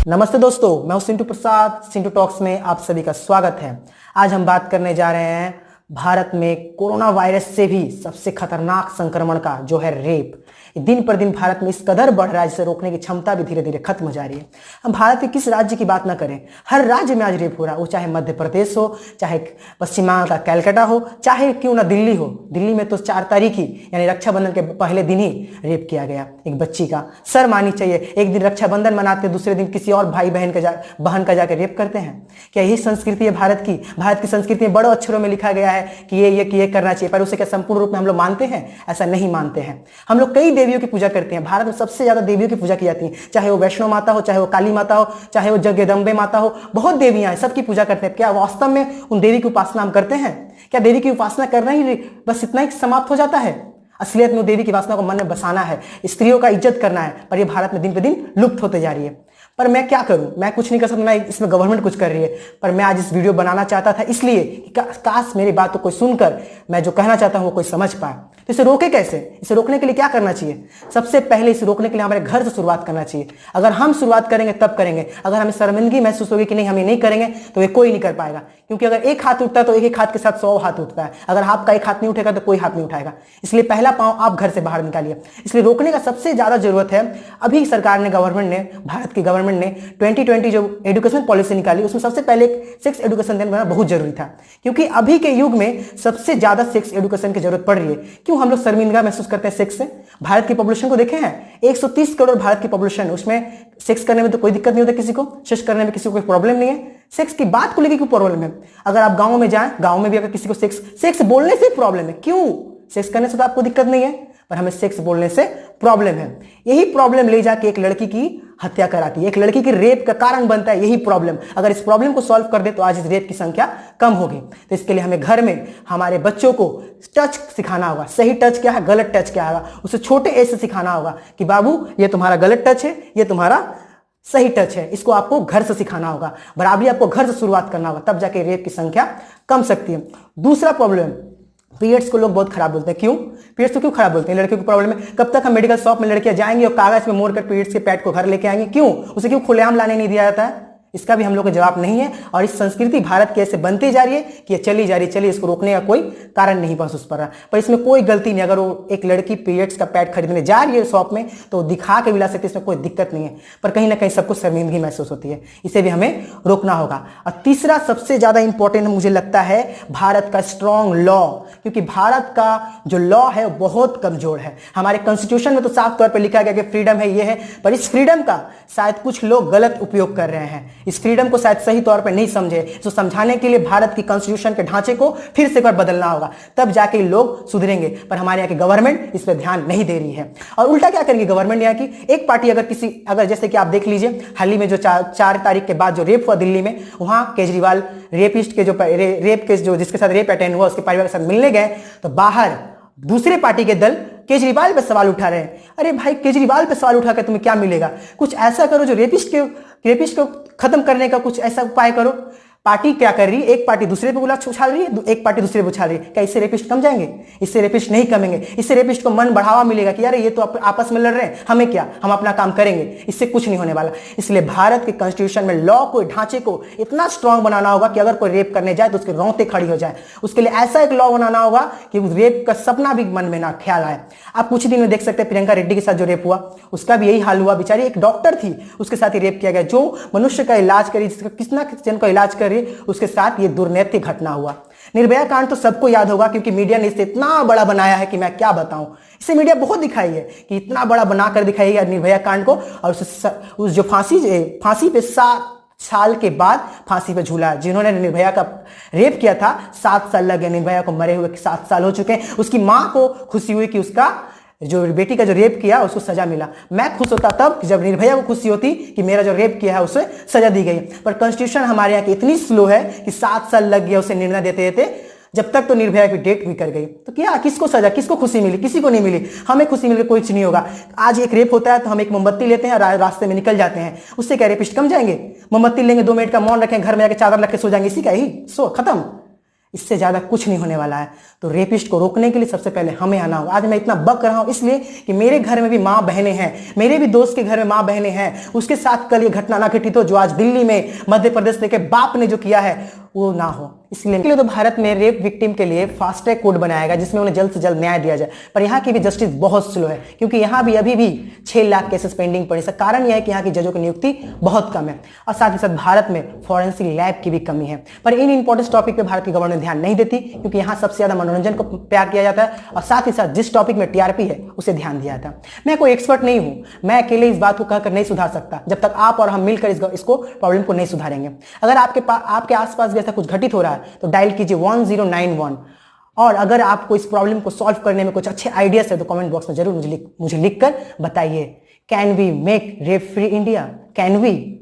नमस्ते दोस्तों, मैं हूं सिंटू प्रसाद। सिंटू टॉक्स में आप सभी का स्वागत है। आज हम बात करने जा रहे हैं भारत में कोरोना वायरस से भी सबसे खतरनाक संक्रमण का, जो है रेप। दिन पर दिन भारत में इस कदर बढ़ रहा है जिसे रोकने की क्षमता भी धीरे धीरे खत्म हो जा रही है। हम भारत के किस राज्य की बात ना करें, हर राज्य में आज रेप हो रहा है। वो चाहे मध्य प्रदेश हो, चाहे पश्चिम बंगाल का कैलकाटा हो, चाहे क्यों ना दिल्ली हो। दिल्ली में तो 4 तारीख ही यानी रक्षाबंधन के पहले दिन ही रेप किया गया एक बच्ची का। शर्म आनी चाहिए। एक दिन रक्षाबंधन मनाते, दूसरे दिन किसी और भाई बहन का जाकर रेप करते हैं। क्या यही संस्कृति है भारत की? भारत की संस्कृति में बड़े अक्षरों में लिखा गया है कि ये करना चाहिए, पर उसे क्या संपूर्ण रूप में हम लोग मानते हैं? ऐसा नहीं मानते हैं। हम लोग कई देवियों की पूजा करते हैं। भारत में सबसे ज्यादा देवियों की पूजा की जाती है, चाहे वो वैष्णो माता हो, चाहे वो काली माता हो, चाहे वो जगदम्बे माता हो। बहुत देवियां हैं, सबकी पूजा करते हैं। क्या वास्तव में उन देवी की उपासना हम करते हैं? क्या देवी की उपासना करना ही बस इतना ही समाप्त हो जाता है? असलियत में देवी की वासना को मन में बसाना है, स्त्रियों का इज्जत करना है, पर यह भारत में दिन पे दिन लुप्त होते जा रही है। पर मैं क्या करूं? मैं कुछ नहीं कर सकता, इसमें गवर्नमेंट कुछ कर रही है। पर मैं आज इस वीडियो बनाना चाहता था इसलिए काश मेरी बात को कोई सुनकर मैं जो कहना चाहता हूं वो कोई समझ पाए। तो इसे रोके कैसे? इसे रोकने के लिए क्या करना चाहिए? सबसे पहले इसे रोकने के लिए हमारे घर से शुरुआत करना चाहिए। अगर हम शुरुआत करेंगे तब करेंगे। अगर हमें शर्मिंदगी महसूस होगी कि नहीं हम ये नहीं करेंगे, तो ये कोई नहीं कर पाएगा। क्योंकि अगर एक हाथ उठता है तो एक हाथ के साथ 100 हाथ उठता है। अगर आपका एक हाथ नहीं उठेगा तो कोई हाथ नहीं उठाएगा। इसलिए पहला पांव आप घर से बाहर निकालिए। इसलिए रोकने का सबसे ज्यादा जरूरत है। अभी सरकार ने, गवर्नमेंट ने, भारत की गवर्नमेंट ने 2020 जो एजुकेशन पॉलिसी निकाली, उसमें सबसे पहले सेक्स एजुकेशन देना बहुत जरूरी था। क्योंकि अभी के युग में सबसे ज्यादा सेक्स एजुकेशन की जरूरत पड़ रही है। क्यों हम लोग शर्मिंदा महसूस करते हैं सेक्स से? भारत की पॉपुलेशन को देखे हैं, 130 करोड़ भारत की पॉपुलेशन, उसमें सेक्स करने में तो कोई दिक्कत नहीं होता किसी को, सेक्स करने में किसी को कोई प्रॉब्लम नहीं है। सेक्स की बात को लेकर क्यों प्रॉब्लम है? अगर आप गांव में जाएं, गांव में भी अगर किसी को सेक्स बोलने से प्रॉब्लम है, क्यों? सेक्स करने से तो आपको दिक्कत नहीं है, पर हमें सेक्स बोलने से प्रॉब्लम है। यही प्रॉब्लम ले जाके एक लड़की की हत्या कराती है, एक लड़की की रेप का कारण बनता है यही प्रॉब्लम। अगर इस प्रॉब्लम को सॉल्व कर दे तो आज इस रेप की संख्या कम होगी। तो इसके लिए हमें घर में हमारे बच्चों को टच सिखाना होगा। सही टच क्या है, गलत टच क्या है, उसे छोटे एज से सिखाना होगा कि बाबू ये तुम्हारा गलत टच है, ये तुम्हारा सही टच है। इसको आपको घर से सिखाना होगा। बराबरी आपको घर से शुरुआत करना होगा, तब जाके रेप की संख्या कम सकती है। दूसरा प्रॉब्लम, पीरियड्स को लोग बहुत खराब बोलते हैं। क्यों पीरियड्स को क्यों खराब बोलते हैं? लड़कियों को प्रॉब्लम है। कब तक हम मेडिकल शॉप में लड़कियां जाएंगी और कागज में मोड़कर पीरियड्स के पैड को घर लेके आएंगे? क्यों? उसे क्यों खुलेआम लाने नहीं दिया जाता है? इसका भी हम लोग का जवाब नहीं है। और इस संस्कृति भारत की ऐसे बनती जा रही है कि ये चली जा रही है। चलिए, इसको रोकने का कोई कारण नहीं महसूस पड़ रहा, पर इसमें कोई गलती नहीं। अगर वो एक लड़की पीरियड्स का पैड खरीदने जा रही है शॉप में, तो दिखा के भी ला सकती है, इसमें कोई दिक्कत नहीं है। पर कहीं ना कहीं सबको शर्मिंदगी महसूस होती है, इसे भी हमें रोकना होगा। और तीसरा सबसे ज्यादा इंपॉर्टेंट मुझे लगता है भारत का स्ट्रॉन्ग लॉ। क्योंकि भारत का जो लॉ है वो बहुत कमजोर है। हमारे कॉन्स्टिट्यूशन में तो साफ तौर पर लिखा गया कि फ्रीडम है, ये है, पर इस फ्रीडम का शायद कुछ लोग गलत उपयोग कर रहे हैं। इस फ्रीडम को शायद सही तौर पर नहीं समझे। तो समझाने के लिए भारत की कॉन्स्टिट्यूशन के ढांचे को फिर से एक बदलना होगा, तब जाके लोग सुधरेंगे। पर हमारे यहाँ की गवर्नमेंट इस पर ध्यान नहीं दे रही है। और उल्टा क्या करेंगे गवर्नमेंट यहाँ की? एक पार्टी अगर जैसे कि आप देख लीजिए, हाल ही में जो 4 तारीख के बाद जो रेप हुआ दिल्ली में, वहां केजरीवाल रेपिस्ट के जो रेप केस जो जिसके साथ रेप अटेंड हुआ उसके परिवार के साथ मिलने गए, तो बाहर दूसरे पार्टी के दल केजरीवाल पे सवाल उठा रहे हैं। अरे भाई, केजरीवाल पे सवाल उठाकर तुम्हें क्या मिलेगा? कुछ ऐसा करो जो रेपिस्ट को खत्म करने का कुछ ऐसा उपाय करो। पार्टी क्या कर रही है? एक पार्टी दूसरे पे गुलाब उछाल रही है, एक पार्टी दूसरे पे उछाल रही है। क्या इससे रेपिस्ट कम जाएंगे? इससे रेपिस्ट नहीं कमेंगे। इससे रेपिस्ट को मन बढ़ावा मिलेगा कि यार ये तो आपस में लड़ रहे हैं, हमें क्या, हम अपना काम करेंगे। इससे कुछ नहीं होने वाला। इसलिए भारत के कॉन्स्टिट्यूशन में लॉ को, ढांचे को इतना स्ट्रांग बनाना होगा कि अगर कोई रेप करने जाए तो उसके रोंगटे खड़ी हो जाए। उसके लिए ऐसा एक लॉ बनाना होगा कि रेप का सपना भी मन में ना ख्याल आए। आप कुछ दिन में देख सकते हैं प्रियंका रेड्डी के साथ जो रेप हुआ, उसका भी यही हाल हुआ। बेचारी एक डॉक्टर थी, उसके साथ ही रेप किया गया। जो मनुष्य का इलाज करी, जिसका कितना जन का इलाज करी, उसके साथ ये दुर्नैतिक घटना हुआ। निर्भया कांड तो सबको याद होगा, क्योंकि मीडिया ने इसे इतना बड़ा बनाया है कि मैं क्या बताऊं। इसे मीडिया बहुत दिखाई है कि इतना बड़ा बनाकर दिखाई है निर्भया कांड को। और उस जो फांसी पे 7 साल के बाद फांसी पे झूला, जिन्होंने निर्भया का रेप किया था, 7 साल लगे निर्भया को मरे हुए, 7 साल हो चुके हैं। उसकी मां को खुशी हुई कि उसका जो बेटी का जो रेप किया उसको सजा मिला। मैं खुश होता तब जब निर्भया को खुशी होती कि मेरा जो रेप किया है उसे सजा दी गई। पर कॉन्स्टिट्यूशन हमारे यहाँ की इतनी स्लो है कि 7 साल लग गया उसे निर्णय देते देते, जब तक तो निर्भया की डेट भी कर गई। तो क्या, किसको सजा, किसको खुशी मिली? किसी को नहीं मिली। हमें खुशी मिलकर कुछ नहीं होगा। आज एक रेप होता है तो हम एक मोमबत्ती लेते हैं और रास्ते में निकल जाते हैं। उससे क्या रेपिस्ट कम जाएंगे? मोमबत्ती लेंगे, 2 मिनट का मौन रखें, घर में जाकर चादर रख के सो जाएंगे, इसी का ही सो खत्म। इससे ज्यादा कुछ नहीं होने वाला है। तो रेपिस्ट को रोकने के लिए सबसे पहले हमें आना होगा। आज मैं इतना बक रहा हूं इसलिए कि मेरे घर में भी माँ बहनें हैं, मेरे भी दोस्त के घर में माँ बहनें हैं, उसके साथ कल ये घटना ना घटित हो जो आज दिल्ली में मध्य प्रदेश के बाप ने जो किया है वो ना हो। इसलिए तो भारत में रेप विक्टिम के लिए फास्ट ट्रैक कोर्ट बनाएगा जिसमें उन्हें जल्द से जल्द न्याय दिया जाए। पर यहाँ की भी जस्टिस बहुत स्लो है क्योंकि यहाँ भी अभी भी 6 लाख केसेस पेंडिंग पड़े। इसका कारण यह है कि यहाँ की जजों की नियुक्ति बहुत कम है और साथ ही साथ भारत में फॉरेंसिक लैब की भी कमी है। पर इन इंपॉर्टेंट टॉपिक पे भारत की गवर्नमेंट ध्यान नहीं देती क्योंकि यहाँ सबसे ज्यादा मनोरंजन को प्यार किया जाता है और साथ ही साथ जिस टॉपिक में टीआरपी है उसे ध्यान दिया जाता है। मैं कोई एक्सपर्ट नहीं हूं, मैं अकेले इस बात को कहकर नहीं सुधार सकता जब तक आप और हम मिलकर इसको प्रॉब्लम को नहीं सुधारेंगे। अगर आपके आसपास भी ऐसा कुछ घटित हो रहा है तो डायल कीजिए 1091। और अगर आपको इस प्रॉब्लम को सॉल्व करने में कुछ अच्छे आइडियाज है तो कमेंट बॉक्स में जरूर मुझे लिखकर बताइए। Can we make rape free India? Can we?